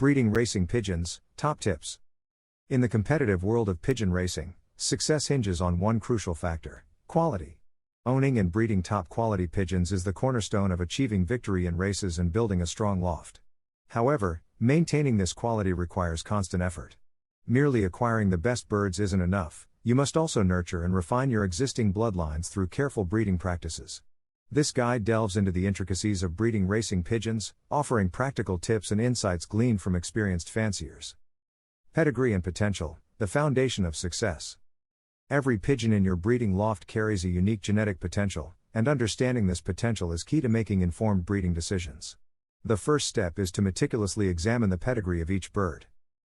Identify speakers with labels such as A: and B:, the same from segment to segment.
A: Breeding racing pigeons, top tips. In the competitive world of pigeon racing, success hinges on one crucial factor: quality. Owning and breeding top quality pigeons is the cornerstone of achieving victory in races and building a strong loft. However, maintaining this quality requires constant effort. Merely acquiring the best birds isn't enough, you must also nurture and refine your existing bloodlines through careful breeding practices. This guide delves into the intricacies of breeding racing pigeons, offering practical tips and insights gleaned from experienced fanciers. Pedigree and potential, the foundation of success. Every pigeon in your breeding loft carries a unique genetic potential, and understanding this potential is key to making informed breeding decisions. The first step is to meticulously examine the pedigree of each bird.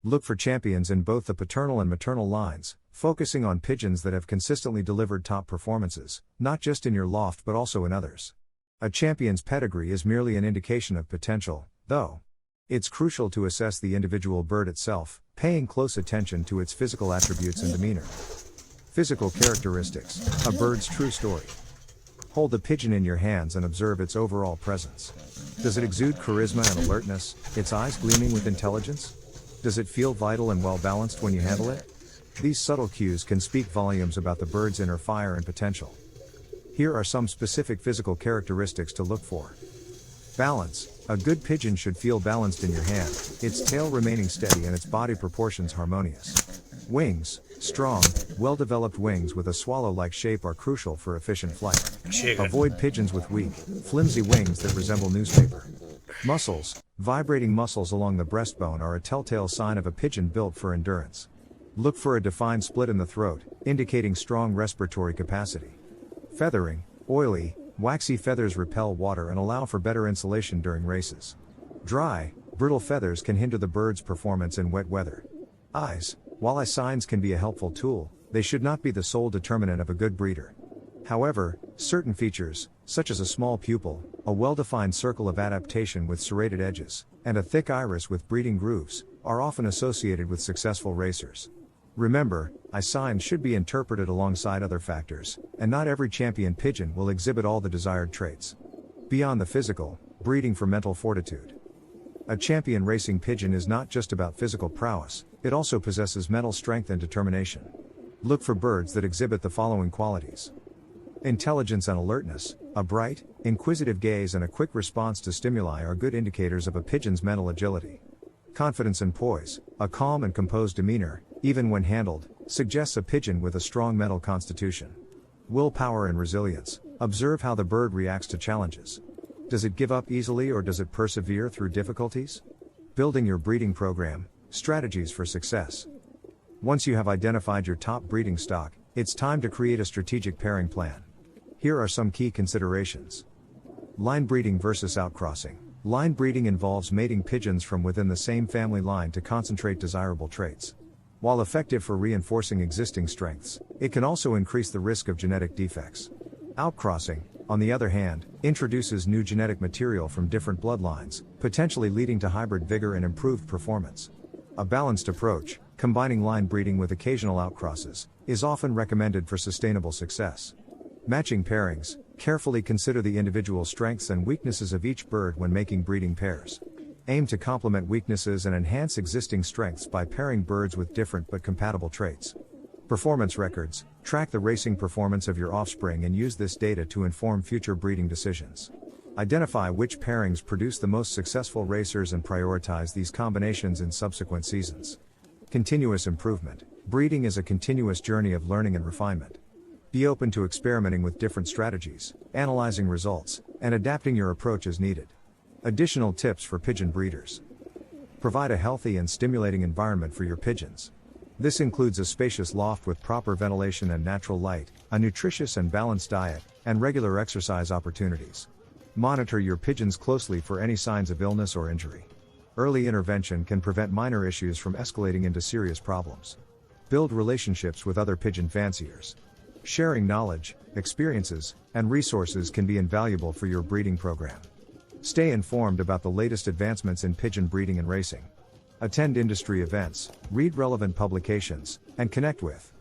A: Look for champions in both the paternal and maternal lines, focusing on pigeons that have consistently delivered top performances, not just in your loft but also in others. A champion's pedigree is merely an indication of potential, though. It's crucial to assess the individual bird itself, paying close attention to its physical attributes and demeanor. Physical characteristics, a bird's true story. Hold the pigeon in your hands and observe its overall presence. Does it exude charisma and alertness, its eyes gleaming with intelligence? Does it feel vital and well-balanced when you handle it? These subtle cues can speak volumes about the bird's inner fire and potential. Here are some specific physical characteristics to look for. Balance. A good pigeon should feel balanced in your hand, its tail remaining steady and its body proportions harmonious. Wings. Strong, well-developed wings with a swallow-like shape are crucial for efficient flight. Avoid pigeons with weak, flimsy wings that resemble newspaper. Muscles. Vibrating muscles along the breastbone are a telltale sign of a pigeon built for endurance. Look for a defined split in the throat, indicating strong respiratory capacity. Feathering. Oily, waxy feathers repel water and allow for better insulation during races. Dry, brittle feathers can hinder the bird's performance in wet weather. Eyes. While eye signs can be a helpful tool, they should not be the sole determinant of a good breeder. However, certain features, such as a small pupil, a well-defined circle of adaptation with serrated edges, and a thick iris with breeding grooves, are often associated with successful racers. Remember, eye signs should be interpreted alongside other factors, and not every champion pigeon will exhibit all the desired traits. Beyond the physical, breeding for mental fortitude. A champion racing pigeon is not just about physical prowess, it also possesses mental strength and determination. Look for birds that exhibit the following qualities. Intelligence and alertness. A bright, inquisitive gaze and a quick response to stimuli are good indicators of a pigeon's mental agility. Confidence and poise. A calm and composed demeanor, even when handled, suggests a pigeon with a strong mental constitution. Willpower and resilience. Observe how the bird reacts to challenges. Does it give up easily or does it persevere through difficulties? Building your breeding program. Strategies for success. Once you have identified your top breeding stock, it's time to create a strategic pairing plan. Here are some key considerations. Line breeding versus outcrossing. Line breeding involves mating pigeons from within the same family line to concentrate desirable traits. While effective for reinforcing existing strengths, it can also increase the risk of genetic defects. Outcrossing, on the other hand, introduces new genetic material from different bloodlines, potentially leading to hybrid vigor and improved performance. A balanced approach, combining line breeding with occasional outcrosses, is often recommended for sustainable success. Matching pairings. Carefully consider the individual strengths and weaknesses of each bird when making breeding pairs. Aim to complement weaknesses and enhance existing strengths by pairing birds with different but compatible traits. Performance records. Track the racing performance of your offspring and use this data to inform future breeding decisions. Identify which pairings produce the most successful racers and prioritize these combinations in subsequent seasons. Continuous improvement. Breeding is a continuous journey of learning and refinement. Be open to experimenting with different strategies, analyzing results, and adapting your approach as needed. Additional tips for pigeon breeders. Provide a healthy and stimulating environment for your pigeons. This includes a spacious loft with proper ventilation and natural light, a nutritious and balanced diet, and regular exercise opportunities. Monitor your pigeons closely for any signs of illness or injury. Early intervention can prevent minor issues from escalating into serious problems. Build relationships with other pigeon fanciers. Sharing knowledge, experiences, and resources can be invaluable for your breeding program. Stay informed about the latest advancements in pigeon breeding and racing. Attend industry events, read relevant publications, and connect with.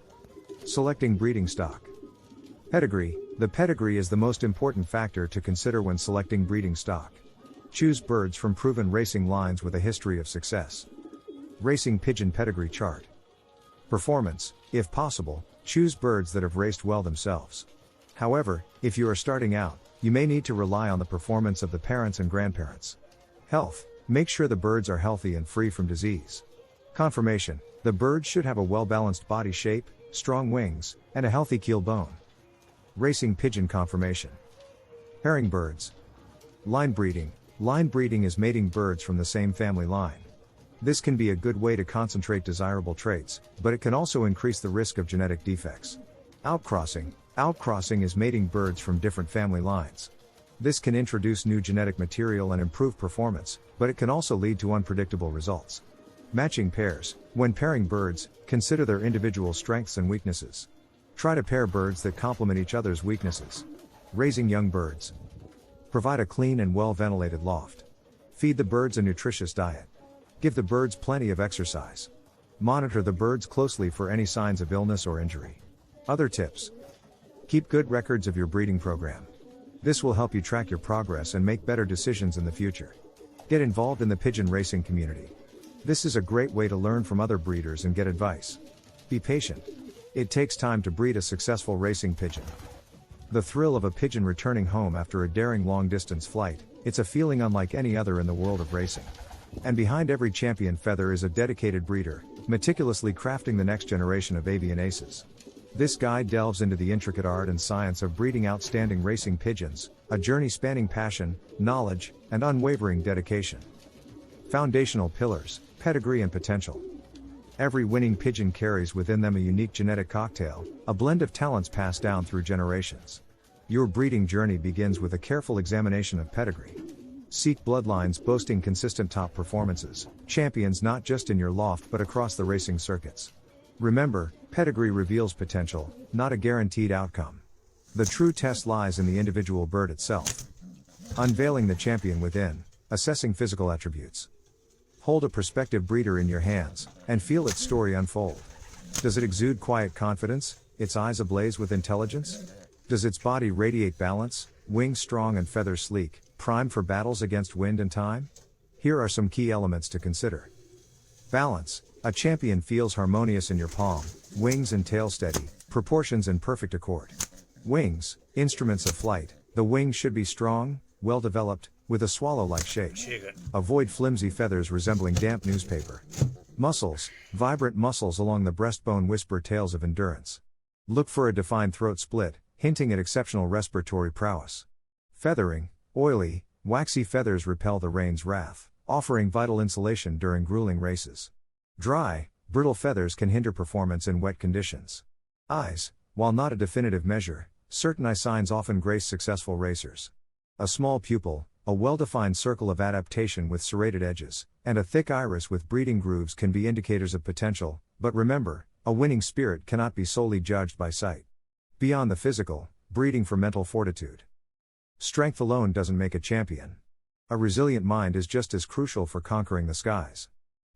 A: Selecting breeding stock. Pedigree. The pedigree is the most important factor to consider when selecting breeding stock. Choose birds from proven racing lines with a history of success. Racing pigeon pedigree chart. Performance: if possible, choose birds that have raced well themselves. However, if you are starting out, you may need to rely on the performance of the parents and grandparents. Health: make sure the birds are healthy and free from disease. Conformation: the birds should have a well-balanced body shape, strong wings, and a healthy keel bone. Racing pigeon conformation. Pairing birds. Line breeding. Line breeding is mating birds from the same family line. This can be a good way to concentrate desirable traits, but it can also increase the risk of genetic defects. Outcrossing. Outcrossing is mating birds from different family lines. This can introduce new genetic material and improve performance, but it can also lead to unpredictable results. Matching pairs. When pairing birds, consider their individual strengths and weaknesses. Try to pair birds that complement each other's weaknesses. Raising young birds. Provide a clean and well-ventilated loft. Feed the birds a nutritious diet. Give the birds plenty of exercise. Monitor the birds closely for any signs of illness or injury. Other tips. Keep good records of your breeding program. This will help you track your progress and make better decisions in the future. Get involved in the pigeon racing community. This is a great way to learn from other breeders and get advice. Be patient. It takes time to breed a successful racing pigeon. The thrill of a pigeon returning home after a daring long-distance flight, it's a feeling unlike any other in the world of racing. And behind every champion feather is a dedicated breeder, meticulously crafting the next generation of avian aces. This guide delves into the intricate art and science of breeding outstanding racing pigeons, a journey spanning passion, knowledge, and unwavering dedication. Foundational pillars: pedigree and potential. Every winning pigeon carries within them a unique genetic cocktail, a blend of talents passed down through generations. Your breeding journey begins with a careful examination of pedigree. Seek bloodlines boasting consistent top performances, champions not just in your loft but across the racing circuits. Remember, pedigree reveals potential, not a guaranteed outcome. The true test lies in the individual bird itself. Unveiling the champion within, assessing physical attributes. Hold a prospective breeder in your hands, and feel its story unfold. Does it exude quiet confidence, its eyes ablaze with intelligence? Does its body radiate balance, wings strong and feathers sleek, primed for battles against wind and time? Here are some key elements to consider. Balance. A champion feels harmonious in your palm, wings and tail steady, proportions in perfect accord. Wings. Instruments of flight. The wings should be strong, well developed, with a swallow-like shape. Avoid flimsy feathers resembling damp newspaper. Muscles. Vibrant muscles along the breastbone whisper tales of endurance. Look for a defined throat split, hinting at exceptional respiratory prowess. Feathering. Oily, waxy feathers repel the rain's wrath, offering vital insulation during grueling races. Dry, brittle feathers can hinder performance in wet conditions. Eyes. While not a definitive measure, certain eye signs often grace successful racers. A small pupil, a well-defined circle of adaptation with serrated edges, and a thick iris with breeding grooves can be indicators of potential, but remember, a winning spirit cannot be solely judged by sight. Beyond the physical, breeding for mental fortitude. Strength alone doesn't make a champion. A resilient mind is just as crucial for conquering the skies.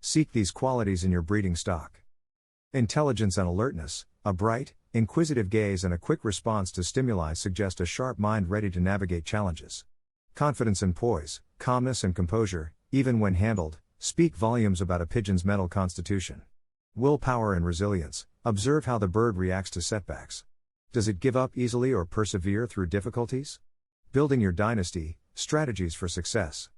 A: Seek these qualities in your breeding stock. Intelligence and alertness, a bright, inquisitive gaze and a quick response to stimuli suggest a sharp mind ready to navigate challenges. Confidence and poise, calmness and composure, even when handled, speak volumes about a pigeon's mental constitution. Willpower and resilience, observe how the bird reacts to setbacks. Does it give up easily or persevere through difficulties? Building your dynasty, strategies for success.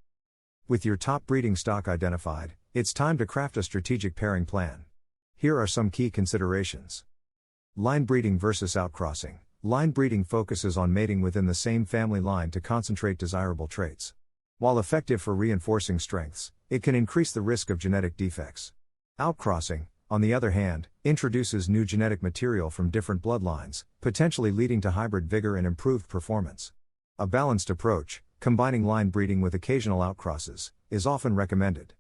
A: With your top breeding stock identified, it's time to craft a strategic pairing plan. Here are some key considerations. Line breeding versus outcrossing. Line breeding focuses on mating within the same family line to concentrate desirable traits. While effective for reinforcing strengths, it can increase the risk of genetic defects. Outcrossing, on the other hand, introduces new genetic material from different bloodlines, potentially leading to hybrid vigor and improved performance. A balanced approach, combining line breeding with occasional outcrosses, is often recommended.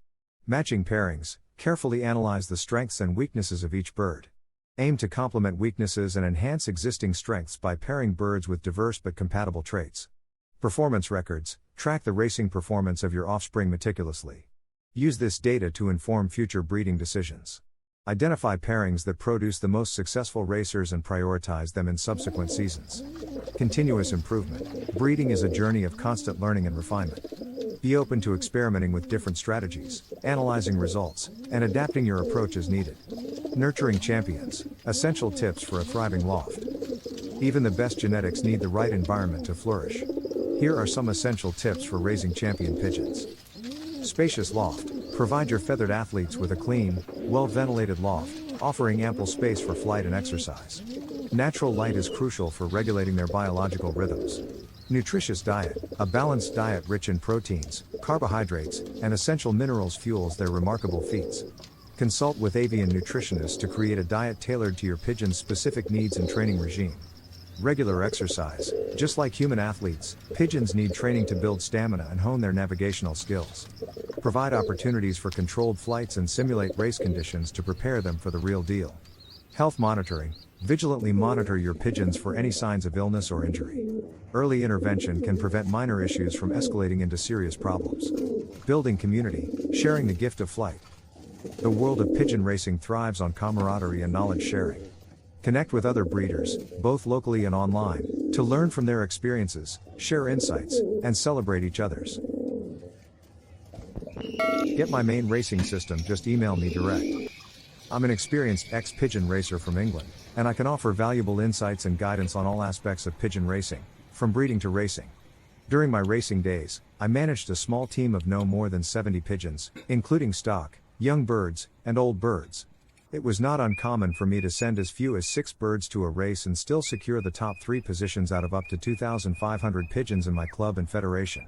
A: Matching pairings, carefully analyze the strengths and weaknesses of each bird. Aim to complement weaknesses and enhance existing strengths by pairing birds with diverse but compatible traits. Performance records, track the racing performance of your offspring meticulously. Use this data to inform future breeding decisions. Identify pairings that produce the most successful racers and prioritize them in subsequent seasons. Continuous improvement. Breeding is a journey of constant learning and refinement. Be open to experimenting with different strategies, analyzing results, and adapting your approach as needed. Nurturing champions, essential tips for a thriving loft. Even the best genetics need the right environment to flourish. Here are some essential tips for raising champion pigeons. Spacious loft. Provide your feathered athletes with a clean, well-ventilated loft, offering ample space for flight and exercise. Natural light is crucial for regulating their biological rhythms. Nutritious diet. A balanced diet rich in proteins, carbohydrates, and essential minerals fuels their remarkable feats. Consult with avian nutritionists to create a diet tailored to your pigeon's specific needs and training regime. Regular exercise. Just like human athletes, pigeons need training to build stamina and hone their navigational skills. Provide opportunities for controlled flights and simulate race conditions to prepare them for the real deal. Health monitoring. Vigilantly monitor your pigeons for any signs of illness or injury. Early intervention can prevent minor issues from escalating into serious problems. Building community. Sharing the gift of flight. The world of pigeon racing thrives on camaraderie and knowledge sharing. Connect with other breeders, both locally and online, to learn from their experiences, share insights, and celebrate each other's. Get my main racing system, just email me direct. I'm an experienced ex-pigeon racer from England, and I can offer valuable insights and guidance on all aspects of pigeon racing, from breeding to racing. During my racing days, I managed a small team of no more than 70 pigeons, including stock, young birds, and old birds. It was not uncommon for me to send as few as 6 birds to a race and still secure the top 3 positions out of up to 2,500 pigeons in my club and federation.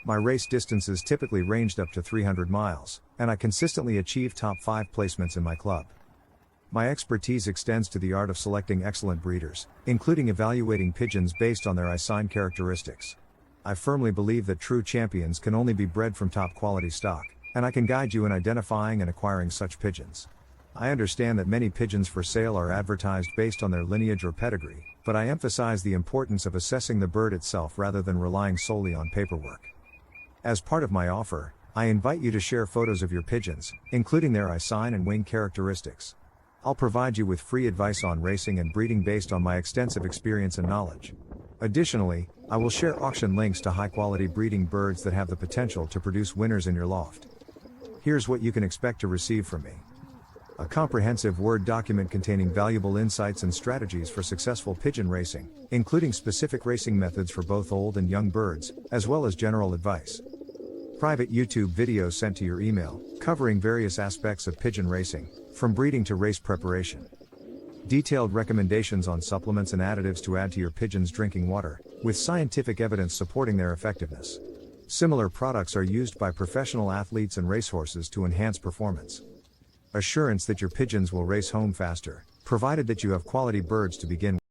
A: My race distances typically ranged up to 300 miles, and I consistently achieved top 5 placements in my club. My expertise extends to the art of selecting excellent breeders, including evaluating pigeons based on their eye sign characteristics. I firmly believe that true champions can only be bred from top quality stock, and I can guide you in identifying and acquiring such pigeons. I understand that many pigeons for sale are advertised based on their lineage or pedigree, but I emphasize the importance of assessing the bird itself rather than relying solely on paperwork. As part of my offer, I invite you to share photos of your pigeons, including their eye sign and wing characteristics. I'll provide you with free advice on racing and breeding based on my extensive experience and knowledge. Additionally, I will share auction links to high-quality breeding birds that have the potential to produce winners in your loft. Here's what you can expect to receive from me. A comprehensive Word document containing valuable insights and strategies for successful pigeon racing, including specific racing methods for both old and young birds, as well as general advice. Private YouTube videos sent to your email, covering various aspects of pigeon racing, from breeding to race preparation. Detailed recommendations on supplements and additives to add to your pigeon's drinking water, with scientific evidence supporting their effectiveness. Similar products are used by professional athletes and racehorses to enhance performance. Assurance that your pigeons will race home faster, provided that you have quality birds to begin with.